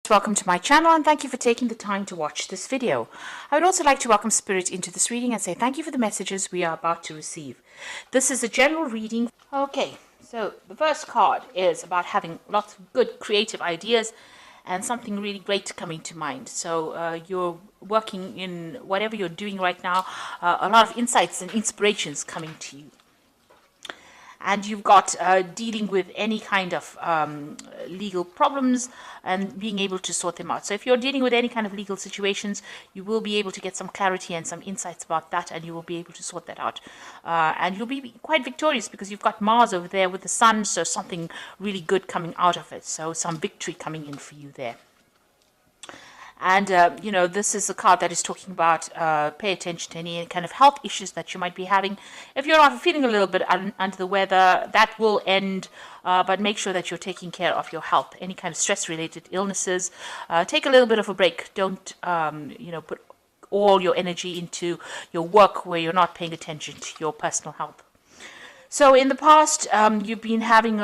Welcome to my channel and thank you for taking the time to watch this video. I would also like to welcome Spirit into this reading and say thank you for the messages we are about to receive. This is a general reading. Okay, so the first card is about having lots of good creative ideas and something really great coming to mind. So you're working in whatever you're doing right now, a lot of insights and inspirations coming to you. And you've got dealing with any kind of legal problems and being able to sort them out. So if you're dealing with any kind of legal situations, you will be able to get some clarity and some insights about that, and you will be able to sort that out. And you'll be quite victorious because you've got Mars over there with the Sun, so something really good coming out of it. So some victory coming in for you there. And, this is a card that is talking about pay attention to any kind of health issues that you might be having. If you're not feeling a little bit under the weather, that will end, but make sure that you're taking care of your health. Any kind of stress-related illnesses, take a little bit of a break. Don't, put all your energy into your work where you're not paying attention to your personal health. So in the past, you've been having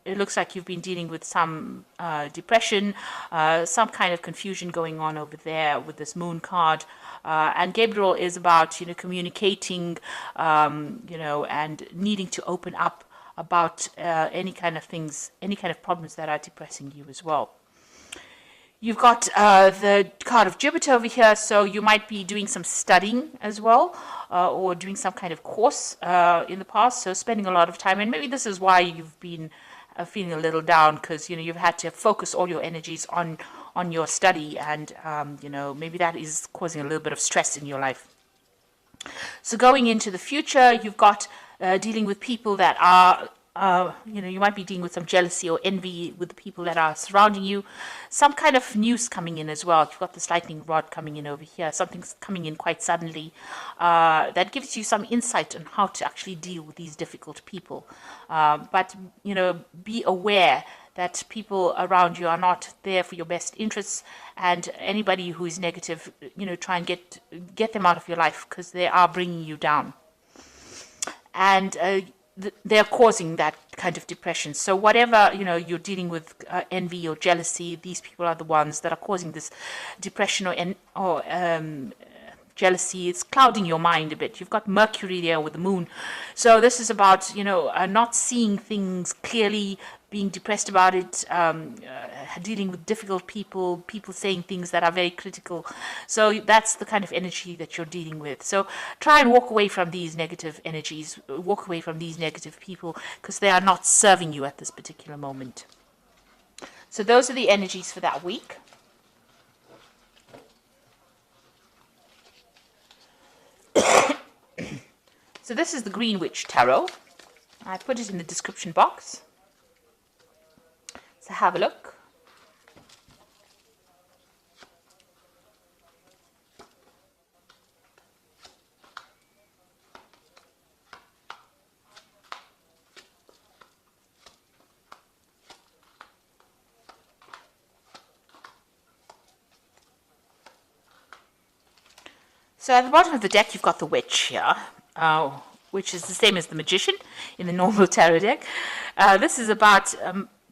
it looks like you've been dealing with some depression, some kind of confusion going on over there with this moon card. And Gabriel is about, communicating, and needing to open up about any kind of things, any kind of problems that are depressing you as well. You've got the card of Jupiter over here, so you might be doing some studying as well, or doing some kind of course in the past, so spending a lot of time. And maybe this is why you've been feeling a little down, because you've had to focus all your energies on your study, and maybe that is causing a little bit of stress in your life. So going into the future, you've got dealing with people that are you might be dealing with some jealousy or envy with the people that are surrounding you. Some kind of news coming in as well. You've got this lightning rod coming in over here. Something's coming in quite suddenly that gives you some insight on how to actually deal with these difficult people. But be aware that people around you are not there for your best interests, and anybody who is negative, try and get them out of your life, because they are bringing you down. And they're causing that kind of depression. So whatever you're dealing with, envy or jealousy, these people are the ones that are causing this depression or jealousy. It's clouding your mind a bit. You've got Mercury there with the moon, so this is about not seeing things clearly, being depressed about it, dealing with difficult people saying things that are very critical. So that's the kind of energy that you're dealing with. So try and walk away from these negative energies, walk away from these negative people, because they are not serving you at this particular moment. So those are the energies for that week. So this is the Green Witch Tarot. I put it in the description box, so have a look. So at the bottom of the deck, you've got the Witch here, which is the same as the Magician in the normal tarot deck. This is about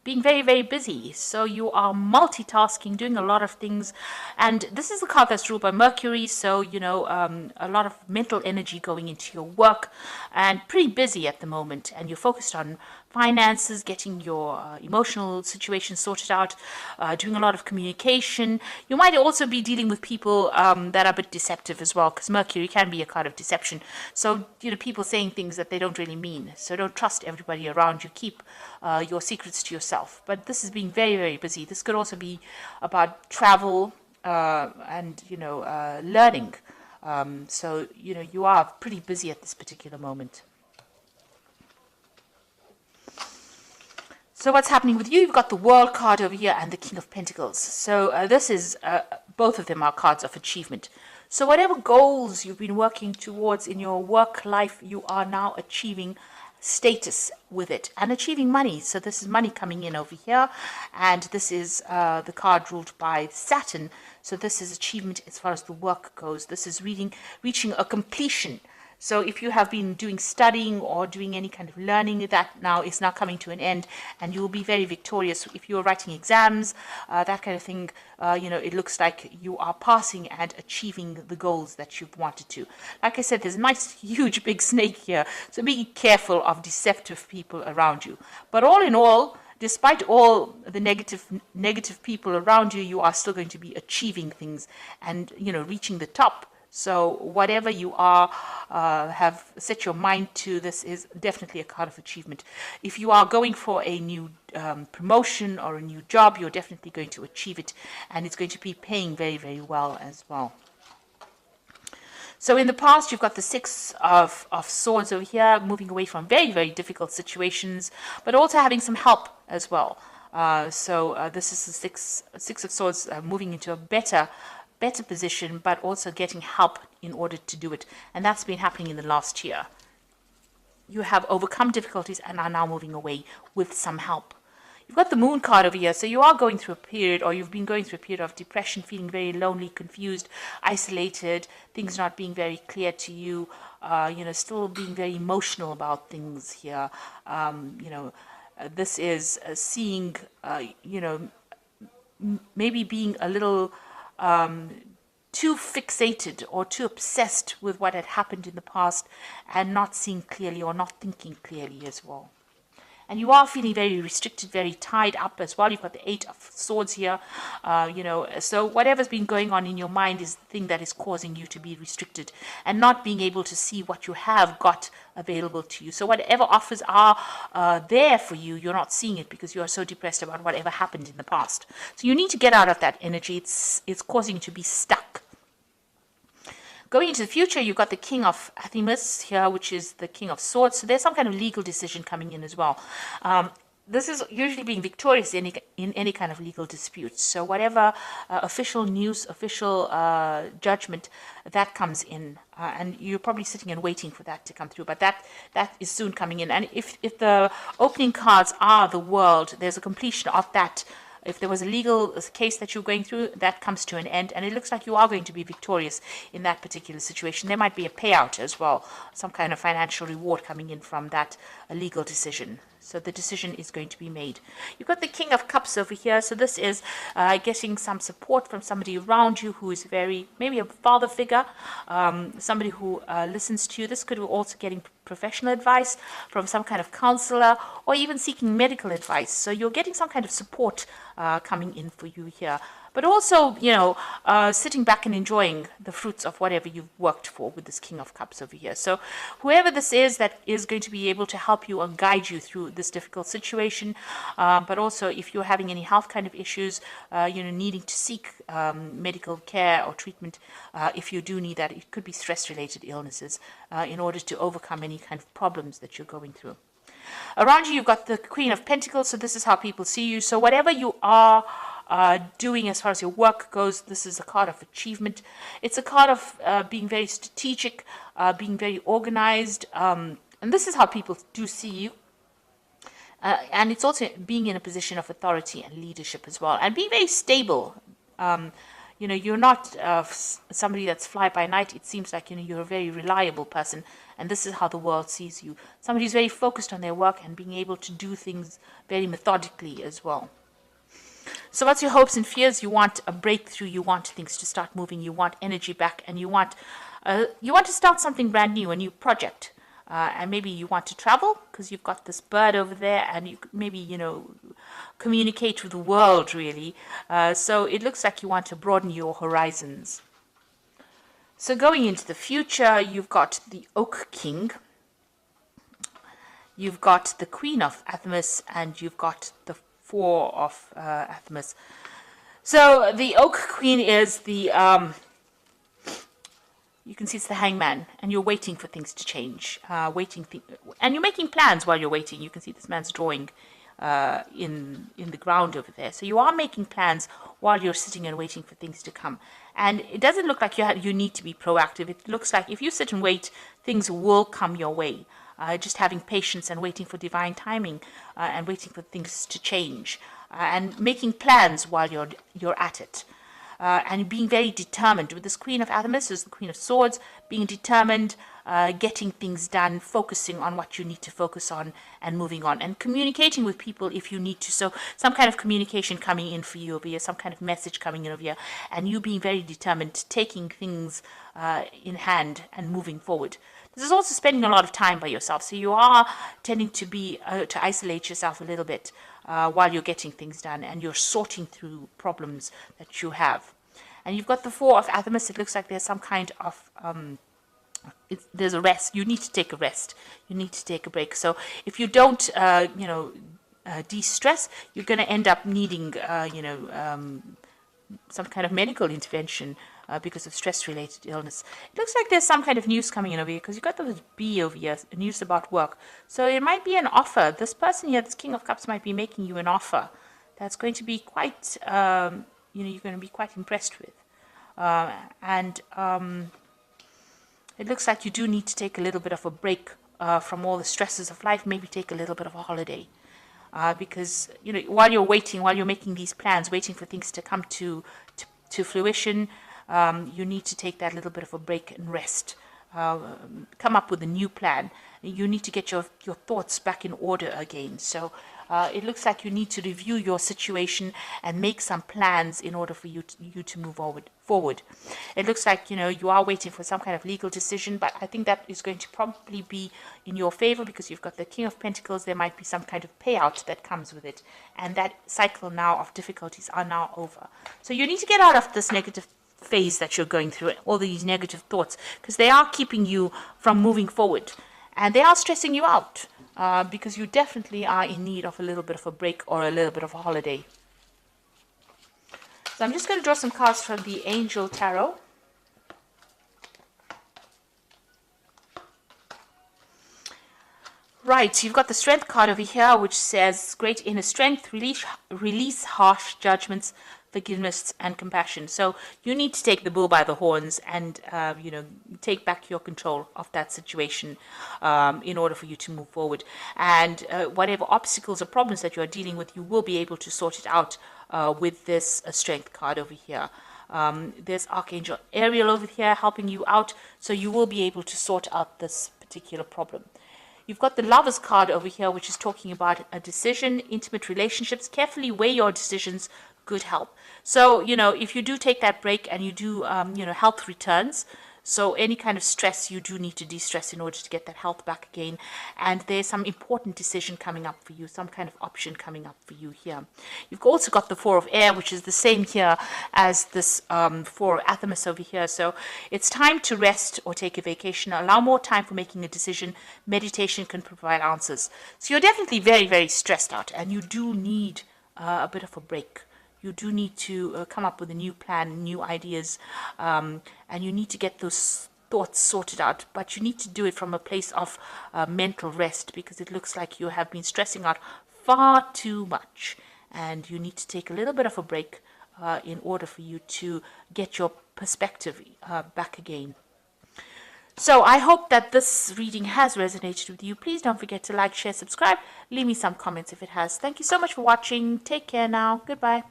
being very, very busy. So you are multitasking, doing a lot of things. And this is the card that's ruled by Mercury. So, a lot of mental energy going into your work, and pretty busy at the moment. And you're focused on finances, getting your emotional situation sorted out, doing a lot of communication. You might also be dealing with people that are a bit deceptive as well, because Mercury can be a card of deception. So, people saying things that they don't really mean. So don't trust everybody around you. Keep your secrets to yourself. But this is being very, very busy. This could also be about travel and, learning. So, you are pretty busy at this particular moment. So what's happening with you? You've got the World card over here and the King of Pentacles. So this is, both of them are cards of achievement. So whatever goals you've been working towards in your work life, you are now achieving status with it and achieving money. So this is money coming in over here, and this is the card ruled by Saturn. So this is achievement as far as the work goes. This is reaching a completion. So if you have been doing studying or doing any kind of learning, that now is now coming to an end, and you will be very victorious. If you're writing exams, that kind of thing, it looks like you are passing and achieving the goals that you've wanted to. Like I said, there's a nice, huge, big snake here, so be careful of deceptive people around you. But all in all, despite all the negative people around you, you are still going to be achieving things and, reaching the top. So whatever you are, have set your mind to, this is definitely a card of achievement. If you are going for a new promotion or a new job, you're definitely going to achieve it, and it's going to be paying very, very well as well. So in the past, you've got the Six of Swords over here, moving away from very, very difficult situations, but also having some help as well. This is the Six of Swords, moving into a better position, but also getting help in order to do it. And that's been happening in the last year. You have overcome difficulties and are now moving away with some help. You've got the Moon card over here, so you are going through a period, or you've been going through a period of depression, feeling very lonely, confused, isolated, things not being very clear to you, still being very emotional about things here. This is seeing, maybe being a little too fixated or too obsessed with what had happened in the past and not seeing clearly or not thinking clearly as well. And you are feeling very restricted, very tied up as well. You've got the Eight of Swords here, so whatever's been going on in your mind is the thing that is causing you to be restricted and not being able to see what you have got available to you. So whatever offers are there for you, you're not seeing it because you are so depressed about whatever happened in the past. So you need to get out of that energy. It's causing you to be stuck. Going into the future, you've got the King of Athemus here, which is the King of Swords. So there's some kind of legal decision coming in as well. This is usually being victorious in any kind of legal dispute. So whatever official news, official judgment that comes in, and you're probably sitting and waiting for that to come through, but that is soon coming in. And if the opening cards are the World, there's a completion of that. If there was a legal case that you're going through, that comes to an end, and it looks like you are going to be victorious in that particular situation. There might be a payout as well, some kind of financial reward coming in from that legal decision. So the decision is going to be made. You've got the King of Cups over here. So this is getting some support from somebody around you who is maybe a father figure, somebody who listens to you. This could be also getting professional advice from some kind of counselor, or even seeking medical advice. So you're getting some kind of support coming in for you here. But also, sitting back and enjoying the fruits of whatever you've worked for with this King of Cups over here. So whoever this is that is going to be able to help you and guide you through this difficult situation, but also if you're having any health kind of issues, needing to seek medical care or treatment, if you do need that, it could be stress-related illnesses in order to overcome any kind of problems that you're going through. Around you, you've got the Queen of Pentacles, so this is how people see you. So whatever you are doing as far as your work goes, this is a card of achievement. It's a card of being very strategic, being very organized, and this is how people do see you. And it's also being in a position of authority and leadership as well, and being very stable. You're not somebody that's fly by night. It seems like you're a very reliable person, and this is how the world sees you. Somebody who's very focused on their work and being able to do things very methodically as well. So what's your hopes and fears? You want a breakthrough. You want things to start moving. You want energy back, and you want to start something brand new, a new project. And maybe you want to travel because you've got this bird over there, and you maybe communicate with the world really. So it looks like you want to broaden your horizons. So going into the future, you've got the Oak King, you've got the Queen of Athemus, and you've got the Four of Athemus. So the Oak Queen is the you can see it's the Hangman, and you're waiting for things to change, and you're making plans while you're waiting. You can see this man's drawing in the ground over there. So you are making plans while you're sitting and waiting for things to come. And it doesn't look like you need to be proactive. It looks like if you sit and wait, things will come your way. Just having patience and waiting for divine timing, and waiting for things to change, and making plans while you're at it. And being very determined. With this Queen of Athemus, is the Queen of Swords, being determined, getting things done, focusing on what you need to focus on, and moving on, and communicating with people if you need to. So some kind of communication coming in for you over here, some kind of message coming in over here, and you being very determined, taking things in hand and moving forward. This is also spending a lot of time by yourself, so you are tending to be to isolate yourself a little bit while you're getting things done, and you're sorting through problems that you have. And you've got the Four of Athamas. It looks like there's some kind of there's a rest. You need to take a rest. You need to take a break. So if you don't, de-stress, you're going to end up needing, some kind of medical intervention because of stress-related illness. It looks like there's some kind of news coming in over here, because you've got the B over here, news about work. So it might be an offer. This person here, this King of Cups, might be making you an offer that's going to be quite, you're going to be quite impressed with. It looks like you do need to take a little bit of a break from all the stresses of life, maybe take a little bit of a holiday. Because, while you're waiting, while you're making these plans, waiting for things to come to fruition, you need to take that little bit of a break and rest. Come up with a new plan. You need to get your thoughts back in order again. So it looks like you need to review your situation and make some plans in order for you to move forward. It looks like, you are waiting for some kind of legal decision, but I think that is going to probably be in your favor, because you've got the King of Pentacles. There might be some kind of payout that comes with it, and that cycle now of difficulties are now over. So you need to get out of this negative phase that you're going through, all these negative thoughts, because they are keeping you from moving forward, and they are stressing you out, because you definitely are in need of a little bit of a break or a little bit of a holiday. So I'm just going to draw some cards from the Angel Tarot. Right, so you've got the Strength card over here, which says great inner strength, release harsh judgments, forgiveness and compassion. So you need to take the bull by the horns and take back your control of that situation in order for you to move forward. And whatever obstacles or problems that you are dealing with, you will be able to sort it out with this Strength card over here. There's Archangel Ariel over here helping you out, so you will be able to sort out this particular problem. You've got the Lovers card over here, which is talking about a decision, intimate relationships. Carefully weigh your decisions, good help. So, if you do take that break and you do, health returns. So any kind of stress, you do need to de-stress in order to get that health back again. And there's some important decision coming up for you, some kind of option coming up for you here. You've also got the Four of Air, which is the same here as this Four of Athamas over here. So it's time to rest or take a vacation. Allow more time for making a decision. Meditation can provide answers. So you're definitely very, very stressed out, and you do need a bit of a break. You do need to come up with a new plan, new ideas, and you need to get those thoughts sorted out. But you need to do it from a place of mental rest, because it looks like you have been stressing out far too much. And you need to take a little bit of a break in order for you to get your perspective back again. So I hope that this reading has resonated with you. Please don't forget to like, share, subscribe. Leave me some comments if it has. Thank you so much for watching. Take care now. Goodbye.